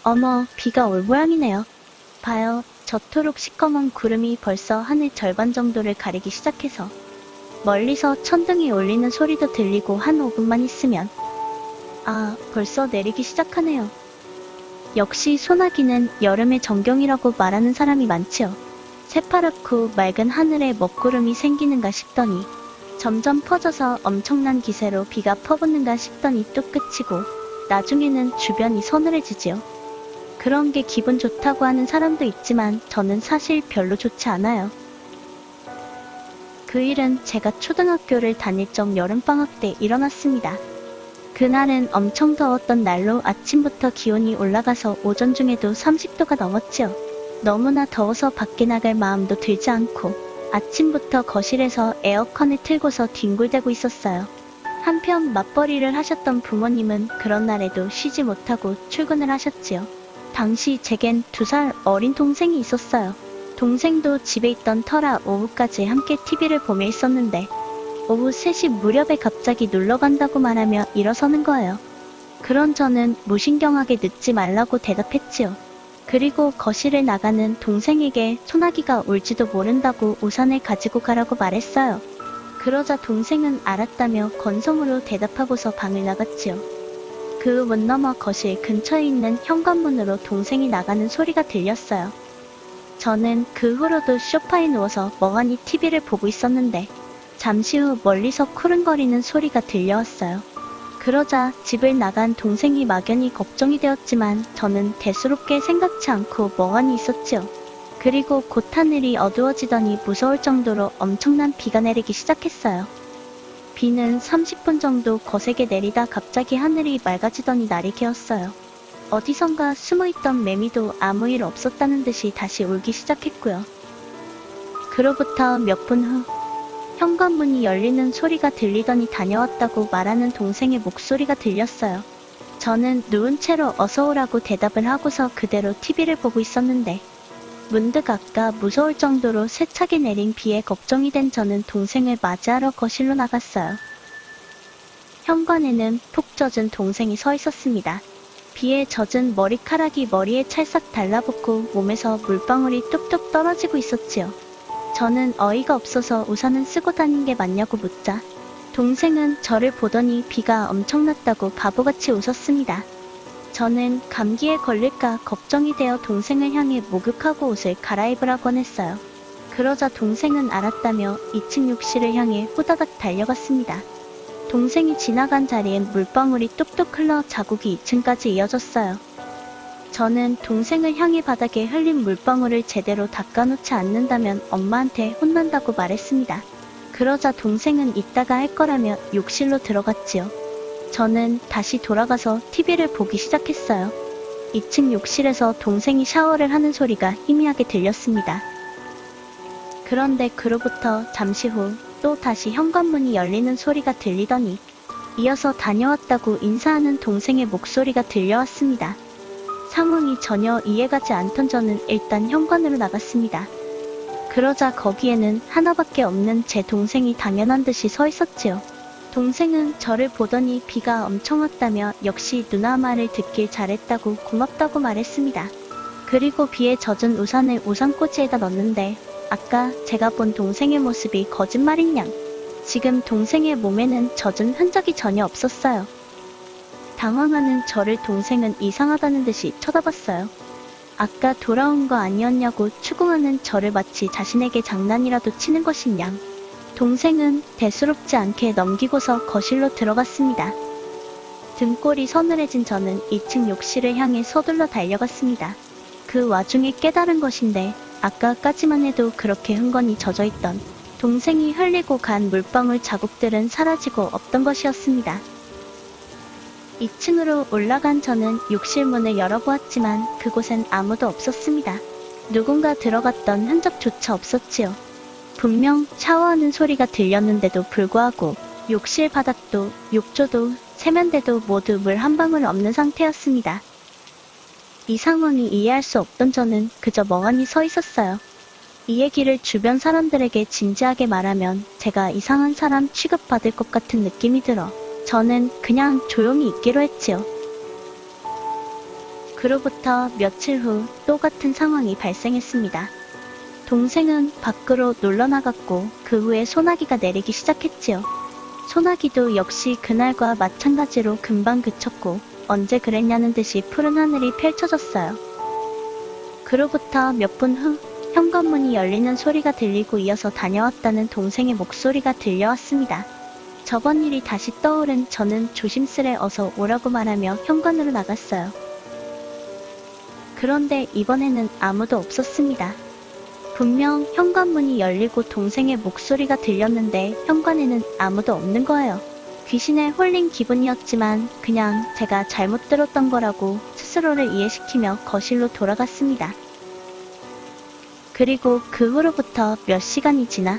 어머, 비가 올 모양이네요. 봐요, 저토록 시꺼먼 구름이 벌써 하늘 절반 정도를 가리기 시작해서 멀리서 천둥이 울리는 소리도 들리고 한 5분만 있으면 벌써 내리기 시작하네요. 역시 소나기는 여름의 정경이라고 말하는 사람이 많지요. 새파랗고 맑은 하늘에 먹구름이 생기는가 싶더니 점점 퍼져서 엄청난 기세로 비가 퍼붓는가 싶더니 뚝 그치고 나중에는 주변이 서늘해지지요. 그런 게 기분 좋다고 하는 사람도 있지만 저는 사실 별로 좋지 않아요. 그 일은 제가 초등학교를 다닐 적 여름방학 때 일어났습니다. 그날은 엄청 더웠던 날로 아침부터 기온이 올라가서 오전 중에도 30도가 넘었지요. 너무나 더워서 밖에 나갈 마음도 들지 않고 아침부터 거실에서 에어컨을 틀고서 뒹굴대고 있었어요. 한편 맞벌이를 하셨던 부모님은 그런 날에도 쉬지 못하고 출근을 하셨지요. 당시 제겐 2살 어린 동생이 있었어요. 동생도 집에 있던 터라 오후까지 함께 TV를 보며 있었는데 오후 3시 무렵에 갑자기 놀러간다고 말하며 일어서는 거예요. 그런 저는 무신경하게 늦지 말라고 대답했지요. 그리고 거실에 나가는 동생에게 소나기가 올지도 모른다고 우산을 가지고 가라고 말했어요. 그러자 동생은 알았다며 건성으로 대답하고서 방을 나갔지요. 그 문 너머 거실 근처에 있는 현관문으로 동생이 나가는 소리가 들렸어요. 저는 그 후로도 소파에 누워서 멍하니 TV를 보고 있었는데 잠시 후 멀리서 쿠른거리는 소리가 들려왔어요. 그러자 집을 나간 동생이 막연히 걱정이 되었지만 저는 대수롭게 생각지 않고 멍하니 있었지요. 그리고 곧 하늘이 어두워지더니 무서울 정도로 엄청난 비가 내리기 시작했어요. 비는 30분 정도 거세게 내리다 갑자기 하늘이 맑아지더니 날이 개었어요. 어디선가 숨어있던 매미도 아무 일 없었다는 듯이 다시 울기 시작했고요. 그로부터 몇 분 후 현관문이 열리는 소리가 들리더니 다녀왔다고 말하는 동생의 목소리가 들렸어요. 저는 누운 채로 어서오라고 대답을 하고서 그대로 TV를 보고 있었는데 문득 아까 무서울 정도로 세차게 내린 비에 걱정이 된 저는 동생을 맞이하러 거실로 나갔어요. 현관에는 푹 젖은 동생이 서 있었습니다. 비에 젖은 머리카락이 머리에 찰싹 달라붙고 몸에서 물방울이 뚝뚝 떨어지고 있었지요. 저는 어이가 없어서 우산은 쓰고 다닌 게 맞냐고 묻자 동생은 저를 보더니 비가 엄청났다고 바보같이 웃었습니다. 저는 감기에 걸릴까 걱정이 되어 동생을 향해 목욕하고 옷을 갈아입으라고 했어요. 그러자 동생은 알았다며 2층 욕실을 향해 후다닥 달려갔습니다. 동생이 지나간 자리엔 물방울이 뚝뚝 흘러 자국이 2층까지 이어졌어요. 저는 동생을 향해 바닥에 흘린 물방울을 제대로 닦아놓지 않는다면 엄마한테 혼난다고 말했습니다. 그러자 동생은 이따가 할 거라며 욕실로 들어갔지요. 저는 다시 돌아가서 TV를 보기 시작했어요. 2층 욕실에서 동생이 샤워를 하는 소리가 희미하게 들렸습니다. 그런데 그로부터 잠시 후 또 다시 현관문이 열리는 소리가 들리더니 이어서 다녀왔다고 인사하는 동생의 목소리가 들려왔습니다. 상황이 전혀 이해가지 않던 저는 일단 현관으로 나갔습니다. 그러자 거기에는 하나밖에 없는 제 동생이 당연한 듯이 서 있었지요. 동생은 저를 보더니 비가 엄청 왔다며 역시 누나 말을 듣길 잘했다고 고맙다고 말했습니다. 그리고 비에 젖은 우산을 우산꽂이에다 넣었는데 아까 제가 본 동생의 모습이 거짓말인 양 지금 동생의 몸에는 젖은 흔적이 전혀 없었어요. 당황하는 저를 동생은 이상하다는 듯이 쳐다봤어요. 아까 돌아온 거 아니었냐고 추궁하는 저를 마치 자신에게 장난이라도 치는 것인 양 동생은 대수롭지 않게 넘기고서 거실로 들어갔습니다. 등골이 서늘해진 저는 2층 욕실을 향해 서둘러 달려갔습니다. 그 와중에 깨달은 것인데 아까까지만 해도 그렇게 흥건히 젖어있던 동생이 흘리고 간 물방울 자국들은 사라지고 없던 것이었습니다. 2층으로 올라간 저는 욕실 문을 열어보았지만 그곳엔 아무도 없었습니다. 누군가 들어갔던 흔적조차 없었지요. 분명 샤워하는 소리가 들렸는데도 불구하고 욕실 바닥도 욕조도 세면대도 모두 물 한 방울 없는 상태였습니다. 이 상황이 이해할 수 없던 저는 그저 멍하니 서 있었어요. 이 얘기를 주변 사람들에게 진지하게 말하면 제가 이상한 사람 취급받을 것 같은 느낌이 들어 저는 그냥 조용히 있기로 했지요. 그로부터 며칠 후 똑같은 상황이 발생했습니다. 동생은 밖으로 놀러 나갔고 그 후에 소나기가 내리기 시작했지요. 소나기도 역시 그날과 마찬가지로 금방 그쳤고 언제 그랬냐는 듯이 푸른 하늘이 펼쳐졌어요. 그로부터 몇 분 후 현관문이 열리는 소리가 들리고 이어서 다녀왔다는 동생의 목소리가 들려왔습니다. 저번 일이 다시 떠오른 저는 조심스레 어서 오라고 말하며 현관으로 나갔어요. 그런데 이번에는 아무도 없었습니다. 분명 현관문이 열리고 동생의 목소리가 들렸는데 현관에는 아무도 없는 거예요. 귀신에 홀린 기분이었지만 그냥 제가 잘못 들었던 거라고 스스로를 이해시키며 거실로 돌아갔습니다. 그리고 그 후로부터 몇 시간이 지나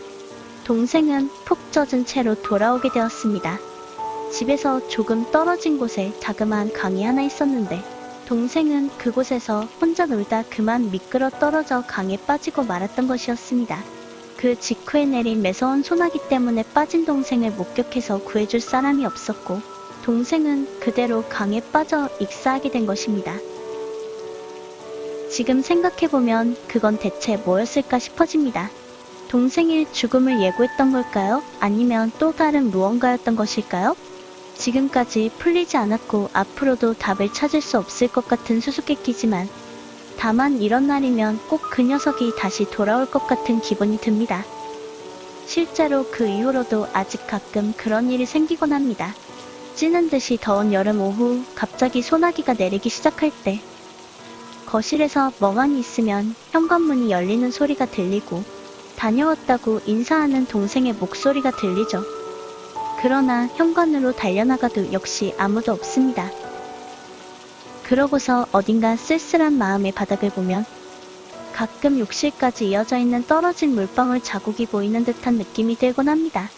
동생은 푹 젖은 채로 돌아오게 되었습니다. 집에서 조금 떨어진 곳에 자그마한 강이 하나 있었는데 동생은 그곳에서 혼자 놀다 그만 미끄러 떨어져 강에 빠지고 말았던 것이었습니다. 그 직후에 내린 매서운 소나기 때문에 빠진 동생을 목격해서 구해줄 사람이 없었고 동생은 그대로 강에 빠져 익사하게 된 것입니다. 지금 생각해보면 그건 대체 뭐였을까 싶어집니다. 동생의 죽음을 예고했던 걸까요? 아니면 또 다른 무언가였던 것일까요? 지금까지 풀리지 않았고 앞으로도 답을 찾을 수 없을 것 같은 수수께끼지만 다만 이런 날이면 꼭 그 녀석이 다시 돌아올 것 같은 기분이 듭니다. 실제로 그 이후로도 아직 가끔 그런 일이 생기곤 합니다. 찌는 듯이 더운 여름 오후 갑자기 소나기가 내리기 시작할 때 거실에서 멍하니 있으면 현관문이 열리는 소리가 들리고 다녀왔다고 인사하는 동생의 목소리가 들리죠. 그러나 현관으로 달려나가도 역시 아무도 없습니다. 그러고서 어딘가 쓸쓸한 마음의 바닥을 보면 가끔 욕실까지 이어져 있는 떨어진 물방울 자국이 보이는 듯한 느낌이 들곤 합니다.